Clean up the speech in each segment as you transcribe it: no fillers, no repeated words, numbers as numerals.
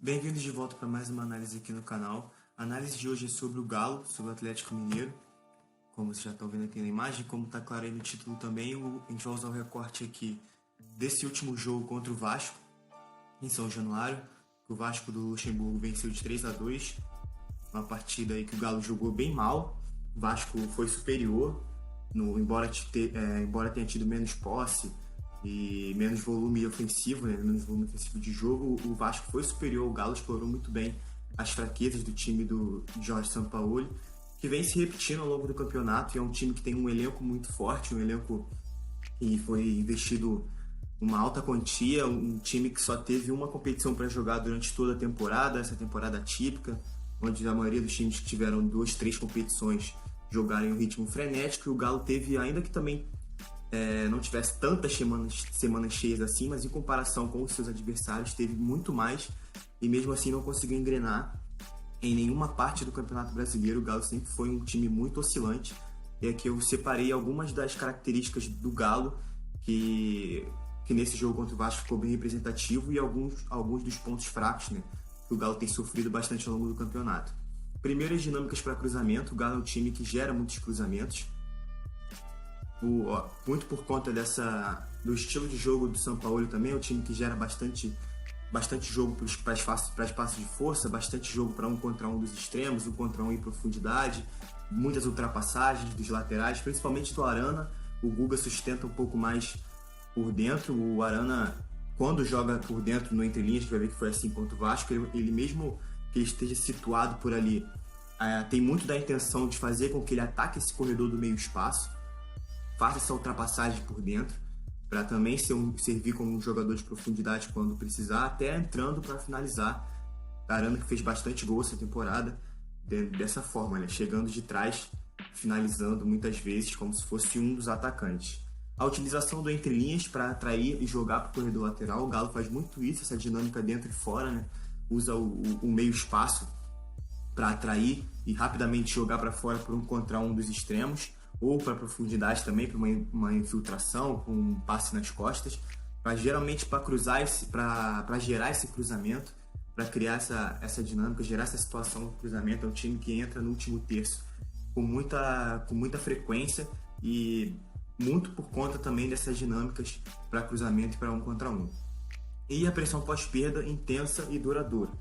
Bem-vindos de volta para mais uma análise aqui no canal. A análise de hoje é sobre o Galo, sobre o Atlético Mineiro. Como vocês já estão vendo aqui na imagem, como está claro aí no título também, a gente vai usar o recorte aqui desse último jogo contra o Vasco, em São Januário. O Vasco do Luxemburgo venceu de 3-2, uma partida aí que o Galo jogou bem mal. O Vasco foi superior, embora tenha tido menos posse e menos volume ofensivo, né? Menos volume ofensivo de jogo, o Vasco foi superior ao Galo, explorou muito bem as fraquezas do time do Jorge Sampaoli, que vem se repetindo ao longo do campeonato, e é um time que tem um elenco muito forte, um elenco que foi investido uma alta quantia, um time que só teve uma competição para jogar durante toda a temporada, essa temporada atípica, onde a maioria dos times que tiveram 2, 3 competições jogaram em um ritmo frenético, e o Galo teve, ainda que também não tivesse tantas semanas cheias assim, mas em comparação com os seus adversários teve muito mais, e mesmo assim não conseguiu engrenar em nenhuma parte do Campeonato Brasileiro. O Galo sempre foi um time muito oscilante, e aqui eu separei algumas das características do Galo que nesse jogo contra o Vasco ficou bem representativo, e alguns dos pontos fracos, né, que o Galo tem sofrido bastante ao longo do campeonato. Primeiro, as dinâmicas para cruzamento. O Galo é um time que gera muitos cruzamentos, muito por conta do estilo de jogo do Sampaoli também. É um time que gera bastante jogo para espaços de força, bastante jogo para um contra um dos extremos, um contra um em profundidade, muitas ultrapassagens dos laterais, principalmente do Arana. O Guga sustenta um pouco mais por dentro. O Arana, quando joga por dentro no entrelinhas, vai ver que foi assim contra o Vasco, ele mesmo que ele esteja situado por ali, tem muito da intenção de fazer com que ele ataque esse corredor do meio espaço, faça essa ultrapassagem por dentro, para também servir como um jogador de profundidade quando precisar, até entrando para finalizar. Arana que fez bastante gol essa temporada dessa forma, né? Chegando de trás, finalizando muitas vezes como se fosse um dos atacantes. A utilização do entrelinhas para atrair e jogar para o corredor lateral. O Galo faz muito isso, essa dinâmica dentro e fora, né? Usa o meio espaço para atrair e rapidamente jogar para fora por um contra um dos extremos, ou para profundidade também, para uma infiltração, com um passe nas costas, geralmente para gerar esse cruzamento, para criar essa dinâmica, gerar essa situação do cruzamento. É um time que entra no último terço com muita frequência, e muito por conta também dessas dinâmicas para cruzamento e para um contra um. E a pressão pós-perda intensa e duradoura.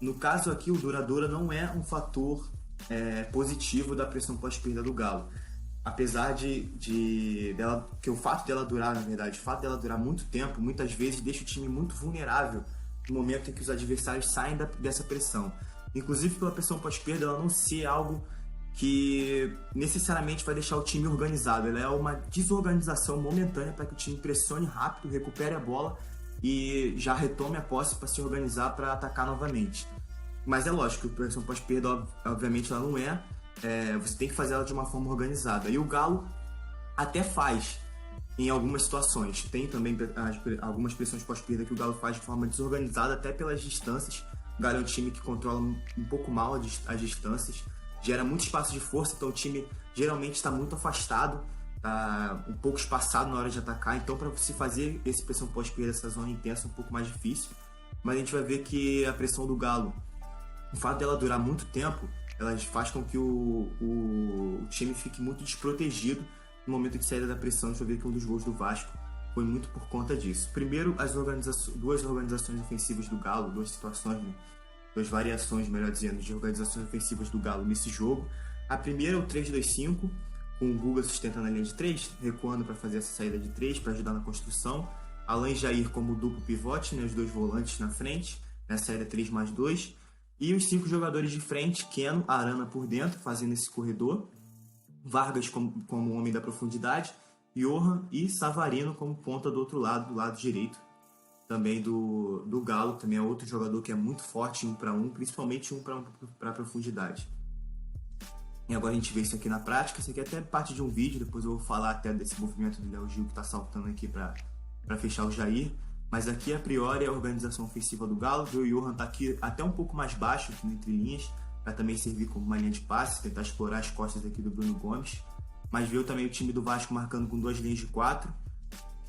No caso aqui, o duradoura não é um fator positivo da pressão pós-perda do Galo. Apesar que o fato dela durar, na verdade, o fato dela durar muito tempo, muitas vezes deixa o time muito vulnerável no momento em que os adversários saem dessa pressão. Inclusive pela pressão pós-perda, ela não ser algo que necessariamente vai deixar o time organizado. Ela é uma desorganização momentânea para que o time pressione rápido, recupere a bola e já retome a posse para se organizar para atacar novamente. Mas é lógico que a pressão pós-perda, obviamente, ela não você tem que fazer ela de uma forma organizada. E o Galo até faz em algumas situações. Tem também algumas pressões pós-perda que o Galo faz de forma desorganizada, até pelas distâncias. O Galo é um time que controla um pouco mal as distâncias, gera muito espaço de força, então o time geralmente está muito afastado, está um pouco espaçado na hora de atacar. Então, para você fazer essa pressão pós-perda, essa zona intensa, é um pouco mais difícil. Mas a gente vai ver que a pressão do Galo, o fato dela durar muito tempo, ela faz com que o time fique muito desprotegido no momento de saída da pressão. A gente vai ver que um dos gols do Vasco foi muito por conta disso. Primeiro, duas organizações ofensivas do Galo, duas variações, melhor dizendo, de organizações ofensivas do Galo nesse jogo. A primeira é o 3-2-5, com o Guga sustentando a linha de 3, recuando para fazer essa saída de 3, para ajudar na construção. Alain Jair como duplo pivote, né, os dois volantes na frente, na saída 3+2. E os 5 jogadores de frente, Keno, Arana por dentro, fazendo esse corredor, Vargas como homem da profundidade, Johan e Savarino como ponta do outro lado, do lado direito também do Galo. Também é outro jogador que é muito forte em 1 para 1, principalmente 1 para profundidade. E agora a gente vê isso aqui na prática. Isso aqui é até parte de um vídeo, depois eu vou falar até desse movimento do Léo Gil que está saltando aqui para fechar o Jair. Mas aqui, a priori, é a organização ofensiva do Galo. O Johan está aqui até um pouco mais baixo, aqui no entrelinhas, para também servir como uma linha de passe, tentar explorar as costas aqui do Bruno Gomes. Mas veio também o time do Vasco marcando com 2 linhas de 4.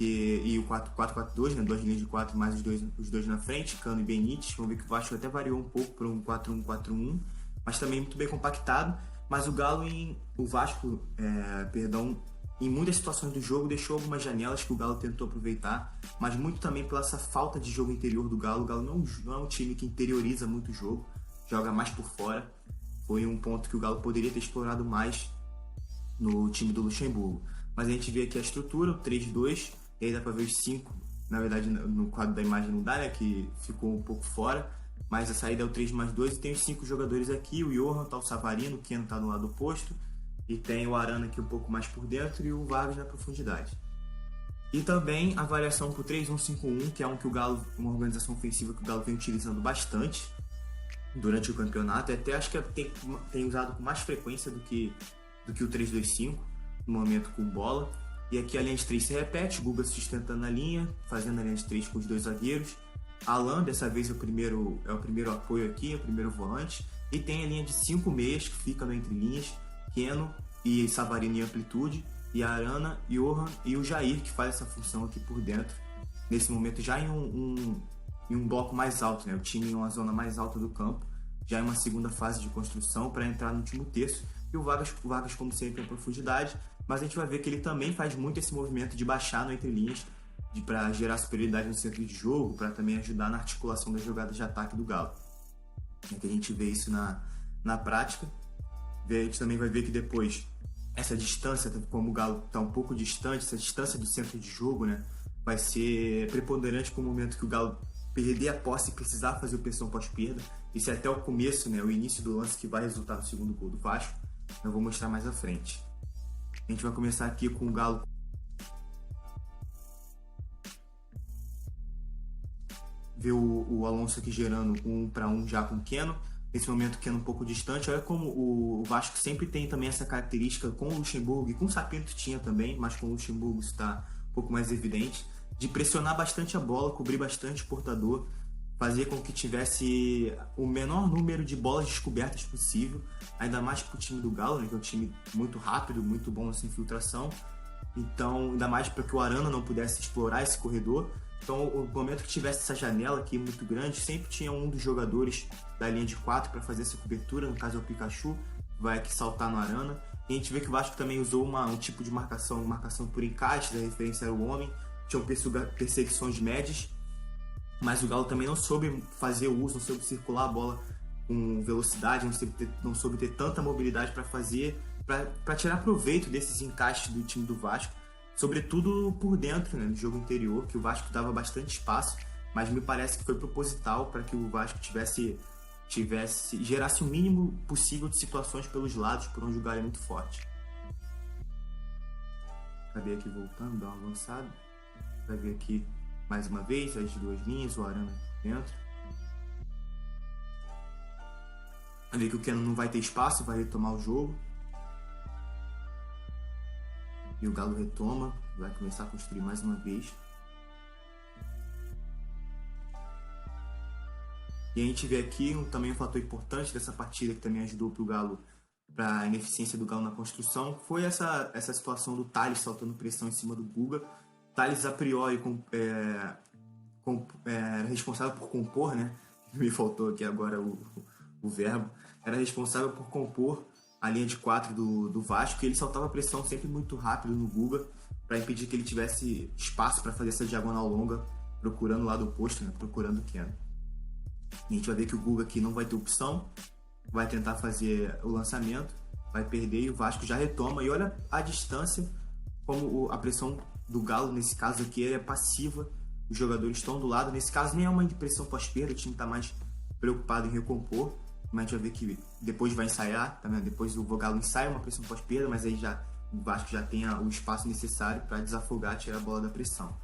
e o 4-4-4-2, né? Duas linhas de 4 mais os dois na frente, Cano e Benítez. Vamos ver que o Vasco até variou um pouco para um 4-1-4-1, mas também muito bem compactado. Mas o Vasco, em muitas situações do jogo deixou algumas janelas que o Galo tentou aproveitar, mas muito também pela essa falta de jogo interior do Galo. O Galo não é um time que interioriza muito o jogo, joga mais por fora. Foi um ponto que o Galo poderia ter explorado mais no time do Luxemburgo. Mas a gente vê aqui a estrutura, o 3-2, e aí dá para ver os 5. Na verdade, no quadro da imagem não dá, né, que ficou um pouco fora. Mas a saída é o 3+2 e tem os 5 jogadores aqui. O Johan, tá o Savarino, o Keno tá no lado oposto. E tem o Arana aqui um pouco mais por dentro e o Vargas na profundidade. E também a variação para o 3-1-5-1, que é uma organização ofensiva que o Galo vem utilizando bastante durante o campeonato. E até acho que tem usado com mais frequência do que o 3-2-5, no momento com bola. E aqui a linha de 3 se repete, o Guga sustentando na linha, fazendo a linha de 3 com os 2 zagueiros. Alan, dessa vez é o primeiro apoio aqui, é o primeiro volante. E tem a linha de 5 meias que fica no entre linhas, Keno e Savarino em amplitude, e a Arana, Johan e o Jair, que faz essa função aqui por dentro. Nesse momento já em um bloco mais alto, né? O time em uma zona mais alta do campo, já em uma segunda fase de construção para entrar no último terço. E o Vargas, como sempre, em profundidade, mas a gente vai ver que ele também faz muito esse movimento de baixar no entre linhas, para gerar superioridade no centro de jogo, para também ajudar na articulação das jogadas de ataque do Galo. Então a gente vê isso na prática. A gente também vai ver que depois essa distância, como o Galo está um pouco distante, essa distância do centro de jogo, né, vai ser preponderante para o momento que o Galo perder a posse e precisar fazer o pressão pós-perda. Isso é até o começo, né, o início do lance que vai resultar no segundo gol do Vasco. Eu vou mostrar mais à frente. A gente vai começar aqui com o Galo ver o Alonso aqui gerando 1-1 já com o Keno. Nesse momento o Keno um pouco distante. Olha como o Vasco sempre tem também essa característica com o Luxemburgo, e com o Sapinto tinha também, mas com o Luxemburgo está um pouco mais evidente, de pressionar bastante a bola, cobrir bastante o portador, fazer com que tivesse o menor número de bolas descobertas possível, ainda mais para o time do Galo, né, que é um time muito rápido, muito bom nessa infiltração. Então, ainda mais para que o Arana não pudesse explorar esse corredor. Então, o momento que tivesse essa janela aqui muito grande, sempre tinha um dos jogadores da linha de 4 para fazer essa cobertura, no caso é o Pikachu, vai aqui saltar no Arana. E a gente vê que o Vasco também usou um tipo de marcação por encaixe, a referência era o homem, tinham perseguições médias, mas o Galo também não soube fazer o uso, não soube circular a bola com velocidade, não soube ter tanta mobilidade para tirar proveito desses encaixes do time do Vasco, sobretudo por dentro, né, no jogo interior, que o Vasco dava bastante espaço, mas me parece que foi proposital para que o Vasco gerasse o mínimo possível de situações pelos lados, por onde o Galo é muito forte. Acabei aqui voltando, dar uma avançada. Vai ver aqui mais uma vez as duas linhas, o Arana aqui dentro. Vai ver que o Keno não vai ter espaço, vai retomar o jogo. E o Galo retoma, vai começar a construir mais uma vez. E a gente vê aqui também um fator importante dessa partida que também ajudou para o Galo, para a ineficiência do Galo na construção, foi essa situação do Thales saltando pressão em cima do Guga. Thales, a priori, era responsável por compor, né? Me faltou aqui agora o verbo. Era responsável por compor a linha de 4 do Vasco, e ele saltava pressão sempre muito rápido no Guga, para impedir que ele tivesse espaço para fazer essa diagonal longa, procurando o lado oposto, né? Procurando o Keno. E a gente vai ver que o Guga aqui não vai ter opção, vai tentar fazer o lançamento, vai perder e o Vasco já retoma. E olha a distância, como a pressão do Galo, nesse caso aqui, é passiva, os jogadores estão do lado. Nesse caso nem é uma impressão pós-perda, o time está mais preocupado em recompor, mas a gente vai ver que depois vai ensaiar, tá vendo? Depois o Galo ensaia uma pressão pós-perda, mas aí o Vasco já tem o espaço necessário para desafogar, tirar a bola da pressão.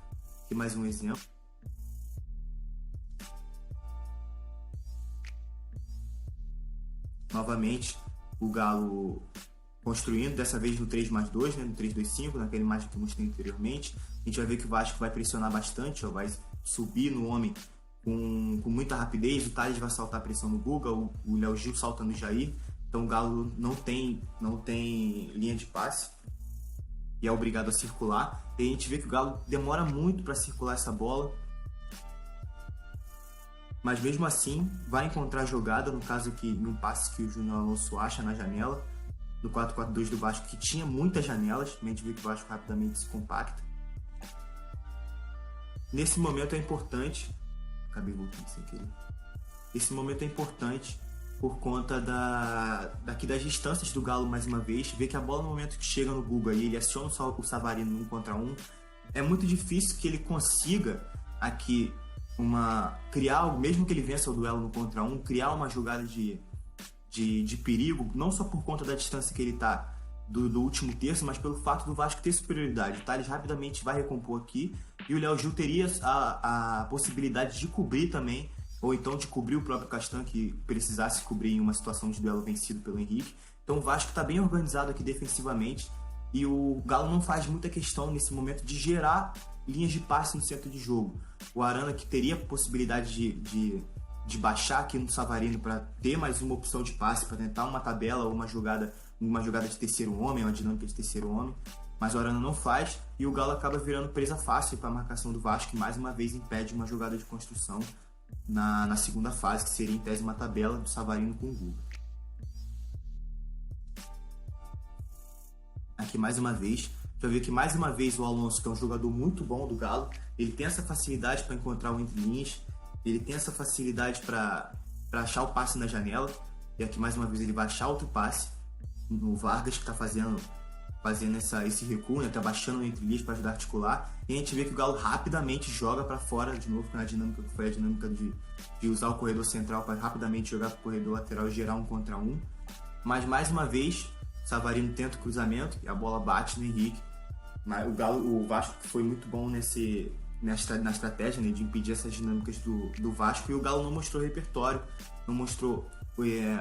Aqui mais um exemplo. Novamente, o Galo construindo, dessa vez no 3+2, né, no 3-2-5, naquela imagem que eu mostrei anteriormente. A gente vai ver que o Vasco vai pressionar bastante, vai subir no homem com muita rapidez. O Thales vai saltar a pressão no Guga, o Léo Gil salta no Jair. Então o Galo não tem linha de passe. e é obrigado a circular. E a gente vê que o Galo demora muito para circular essa bola, mas mesmo assim vai encontrar a jogada, no caso aqui, num passe que o Júnior Alonso acha na janela, do 4-4-2 do Vasco, que tinha muitas janelas, a gente vê que o Vasco rapidamente se compacta. Nesse momento é importante, acabei voltando sem querer, esse momento é importante por conta das distâncias do Galo mais uma vez, ver que a bola no momento que chega no Guga e ele aciona o Savarino no 1 contra 1, é muito difícil que ele consiga aqui criar, mesmo que ele vença o duelo no contra 1, criar uma jogada de perigo, não só por conta da distância que ele está do último terço, mas pelo fato do Vasco ter superioridade. O Thales rapidamente vai recompor aqui e o Léo Gil teria a possibilidade de cobrir também, ou então de cobrir o próprio Castan, que precisasse cobrir em uma situação de duelo vencido pelo Henrique. Então o Vasco está bem organizado aqui defensivamente e o Galo não faz muita questão nesse momento de gerar linhas de passe no centro de jogo. O Arana, que teria a possibilidade de baixar aqui no Savarino para ter mais uma opção de passe, para tentar uma tabela ou uma jogada de terceiro homem, uma dinâmica de terceiro homem, mas o Arana não faz e o Galo acaba virando presa fácil para a marcação do Vasco, que mais uma vez impede uma jogada de construção na segunda fase, que seria em tese uma tabela do Savarino com o Guga. Aqui mais uma vez, já vê que mais uma vez o Alonso, que é um jogador muito bom do Galo, ele tem essa facilidade para encontrar o entre linhas, ele tem essa facilidade para achar o passe na janela, e aqui mais uma vez ele vai achar outro passe no Vargas, que está fazendo esse recuo, está baixando entre linhas para ajudar a articular, e a gente vê que o Galo rapidamente joga para fora de novo, na dinâmica que foi a dinâmica de usar o corredor central para rapidamente jogar para o corredor lateral e gerar 1 contra 1, mas mais uma vez Savarino tenta o cruzamento e a bola bate no Henrique. O Vasco foi muito bom na estratégia, né, de impedir essas dinâmicas do Vasco, e o Galo não mostrou repertório, não mostrou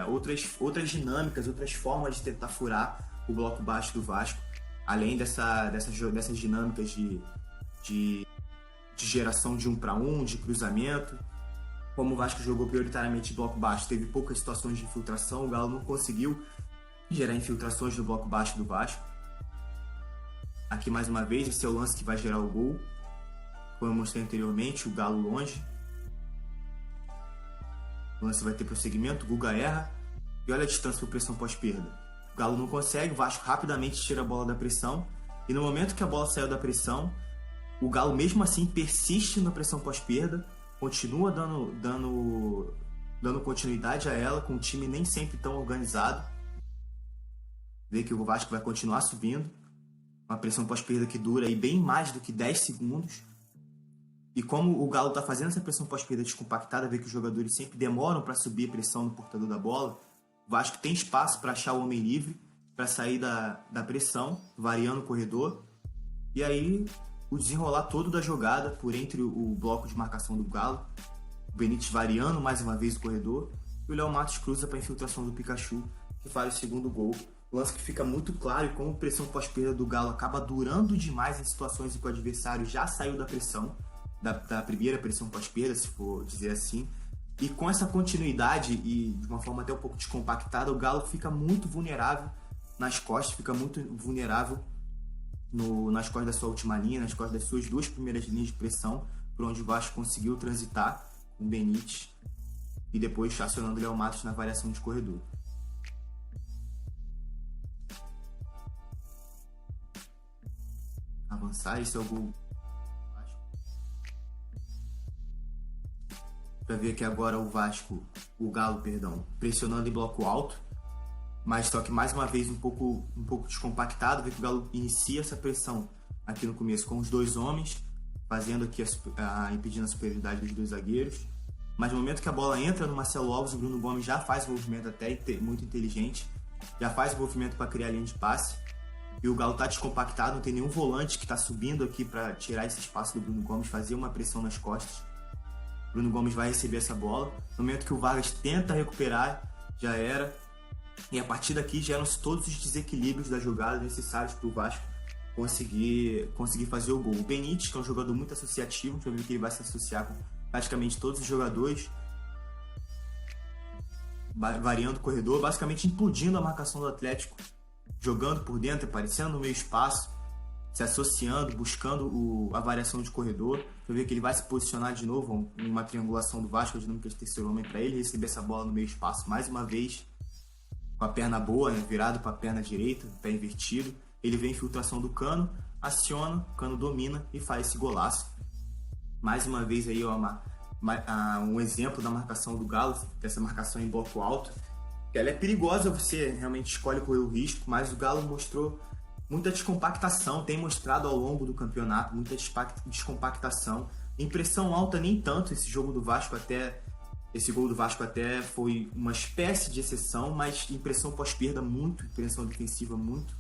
outras dinâmicas, outras formas de tentar furar o bloco baixo do Vasco, além dessas dinâmicas de geração de 1 para 1, de cruzamento. Como o Vasco jogou prioritariamente bloco baixo, teve poucas situações de infiltração, o Galo não conseguiu gerar infiltrações no bloco baixo do Vasco. Aqui mais uma vez, esse é o lance que vai gerar o gol. Como eu mostrei anteriormente, o Galo longe. O lance vai ter prosseguimento, o Guga erra. E olha a distância para pressão pós-perda. O Galo não consegue, o Vasco rapidamente tira a bola da pressão. E no momento que a bola saiu da pressão, o Galo mesmo assim persiste na pressão pós-perda, continua dando continuidade a ela, com o time nem sempre tão organizado. Vê que o Vasco vai continuar subindo. Uma pressão pós-perda que dura aí bem mais do que 10 segundos. E como o Galo está fazendo essa pressão pós-perda descompactada, vê que os jogadores sempre demoram para subir a pressão no portador da bola, o Vasco tem espaço para achar o homem livre, para sair da pressão, variando o corredor. E aí o desenrolar todo da jogada por entre o bloco de marcação do Galo, o Benítez variando mais uma vez o corredor, e o Léo Matos cruza para a infiltração do Pikachu, que faz o segundo gol. Lance que fica muito claro, e como a pressão pós-perda do Galo acaba durando demais em situações em que o adversário já saiu da pressão, da primeira pressão pós-perda, se for dizer assim, e com essa continuidade e de uma forma até um pouco descompactada, o Galo fica muito vulnerável nas costas, fica muito vulnerável nas costas da sua última linha, nas costas das suas duas primeiras linhas de pressão, por onde o Vasco conseguiu transitar com o Benítez e depois acionando o Léo Matos na variação de corredor. Avançar, esse é o gol. Para ver aqui agora o Galo, pressionando em bloco alto, mas só que mais uma vez um pouco descompactado, vê que o Galo inicia essa pressão aqui no começo com os dois homens, fazendo aqui impedindo a superioridade dos dois zagueiros, mas no momento que a bola entra no Marcelo Alves, o Bruno Gomes já faz o movimento até muito inteligente, já faz o movimento para criar a linha de passe, e o Galo está descompactado, não tem nenhum volante que está subindo aqui para tirar esse espaço do Bruno Gomes, fazer uma pressão nas costas. Bruno Gomes vai receber essa bola. No momento que o Vargas tenta recuperar, já era. E a partir daqui geram-se todos os desequilíbrios da jogada necessários para o Vasco conseguir fazer o gol. O Benítez, que é um jogador muito associativo, já viu que ele vai se associar com praticamente todos os jogadores, variando o corredor, basicamente implodindo a marcação do Atlético, jogando por dentro, aparecendo no meio espaço, se associando, buscando a variação de corredor. Você vê que ele vai se posicionar de novo em uma triangulação do Vasco, a dinâmica de terceiro homem para ele receber essa bola no meio espaço mais uma vez, com a perna boa, né, virado para a perna direita, pé invertido. Ele vê a infiltração do Cano, aciona, o Cano domina e faz esse golaço. Mais uma vez aí, ó, um exemplo da marcação do Galo, dessa marcação em bloco alto. Ela é perigosa, você realmente escolhe correr o risco, mas o Galo mostrou muita descompactação, tem mostrado ao longo do campeonato muita descompactação. Impressão alta nem tanto, esse gol do Vasco até foi uma espécie de exceção, mas impressão pós-perda muito, impressão defensiva muito,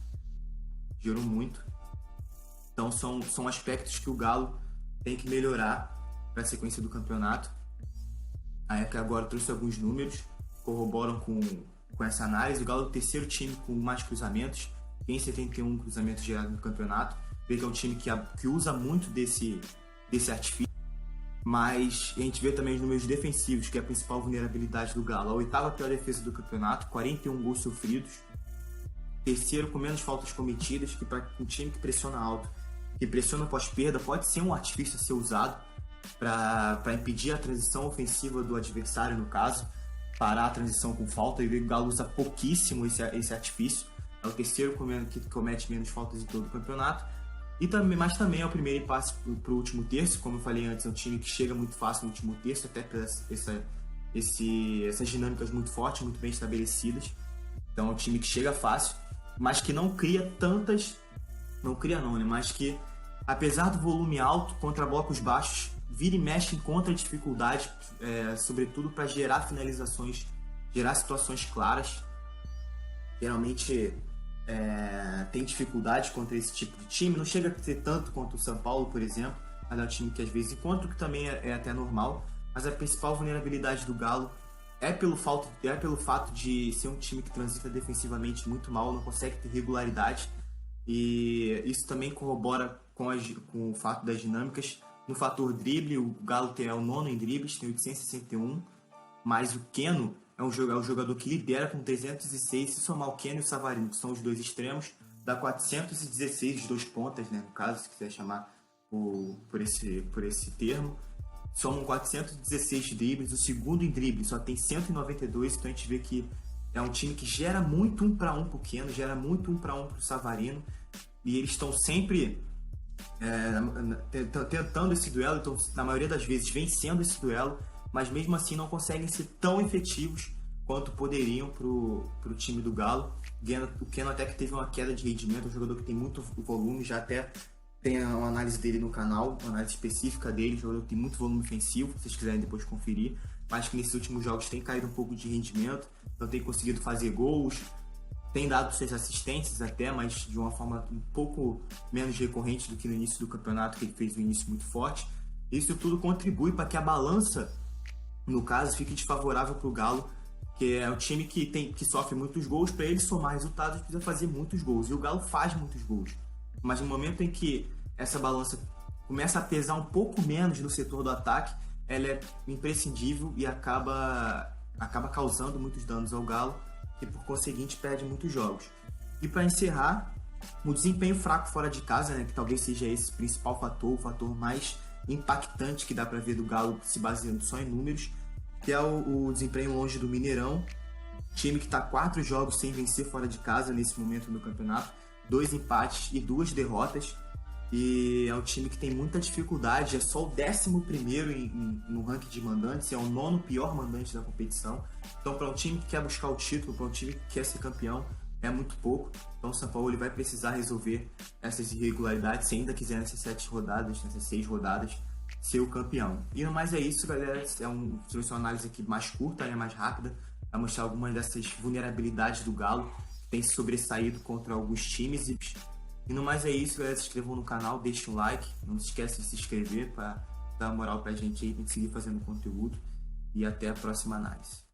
gerou muito. Então são aspectos que o Galo tem que melhorar para a sequência do campeonato. A ECA agora trouxe alguns números, corroboram com essa análise. O Galo é o terceiro time com mais cruzamentos, tem 71 cruzamentos gerados no campeonato. Vê que é um time que usa muito desse artifício, mas a gente vê também os números defensivos, que é a principal vulnerabilidade do Galo. A oitava pior defesa do campeonato, 41 gols sofridos, terceiro com menos faltas cometidas, que para um time que pressiona alto, que pressiona pós-perda, pode ser um artifício a ser usado para impedir a transição ofensiva do adversário, no caso, parar a transição com falta. E o Galo usa pouquíssimo esse artifício. É o terceiro que comete menos faltas em todo o campeonato. Mas também é o primeiro passe para o último terço. Como eu falei antes, é um time que chega muito fácil no último terço, até por essas dinâmicas muito fortes, muito bem estabelecidas. Então é um time que chega fácil, mas que não cria tantas... Não cria não, né? Mas que, apesar do volume alto contra blocos baixos, vira e mexe encontra dificuldade, sobretudo para gerar finalizações, gerar situações claras. Geralmente tem dificuldade contra esse tipo de time, não chega a ser tanto quanto o São Paulo, por exemplo, mas é um time que às vezes encontra, o que também é até normal, mas a principal vulnerabilidade do Galo é pelo fato de ser um time que transita defensivamente muito mal, não consegue ter regularidade, e isso também corrobora com o fato das dinâmicas. No fator drible, o Galo é o nono em dribles, tem 861, mas o Keno é o jogador que lidera com 306. Se somar o Keno e o Savarino, que são os dois extremos, dá 416 de dois pontas, né? No caso, se quiser chamar por esse termo. Somam 416 dribles, o segundo em drible só tem 192, então a gente vê que é um time que gera muito 1 para 1 pro Keno, gera muito 1 para 1 pro Savarino, e eles estão sempre tentando esse duelo, então na maioria das vezes vencendo esse duelo, mas mesmo assim não conseguem ser tão efetivos quanto poderiam pro time do Galo. O Keno até que teve uma queda de rendimento, é um jogador que tem muito volume, já até tem uma análise dele no canal, uma análise específica dele, um jogador que tem muito volume ofensivo, se vocês quiserem depois conferir, mas que nesses últimos jogos tem caído um pouco de rendimento, não tem conseguido fazer gols, tem dado 6 assistências até, mas de uma forma um pouco menos recorrente do que no início do campeonato, que ele fez um início muito forte. Isso tudo contribui para que a balança, no caso, fique desfavorável para o Galo, que é um time que sofre muitos gols. Para ele somar resultados, precisa fazer muitos gols, e o Galo faz muitos gols. Mas no momento em que essa balança começa a pesar um pouco menos no setor do ataque, ela é imprescindível e acaba causando muitos danos ao Galo, e por conseguinte perde muitos jogos. E para encerrar, o desempenho fraco fora de casa, né, que talvez seja esse principal fator, o fator mais impactante que dá para ver do Galo, se baseando só em números, que é o desempenho longe do Mineirão, time que está 4 jogos sem vencer fora de casa nesse momento do campeonato, 2 empates e 2 derrotas, e é um time que tem muita dificuldade, é só o 11º no ranking de mandantes, é o 9º pior mandante da competição. Então, para um time que quer buscar o título, para um time que quer ser campeão, é muito pouco. Então o São Paulo ele vai precisar resolver essas irregularidades, se ainda quiser nessas 6 rodadas, ser o campeão. E no mais é isso, galera. Trouxe uma análise aqui mais curta, né, mais rápida, para mostrar algumas dessas vulnerabilidades do Galo, que tem se sobressaído contra alguns times. E no mais é isso, galera. Se inscrevam no canal, deixem um like, não se esqueça de se inscrever para dar uma moral pra gente aí, pra gente seguir fazendo conteúdo. E até a próxima análise.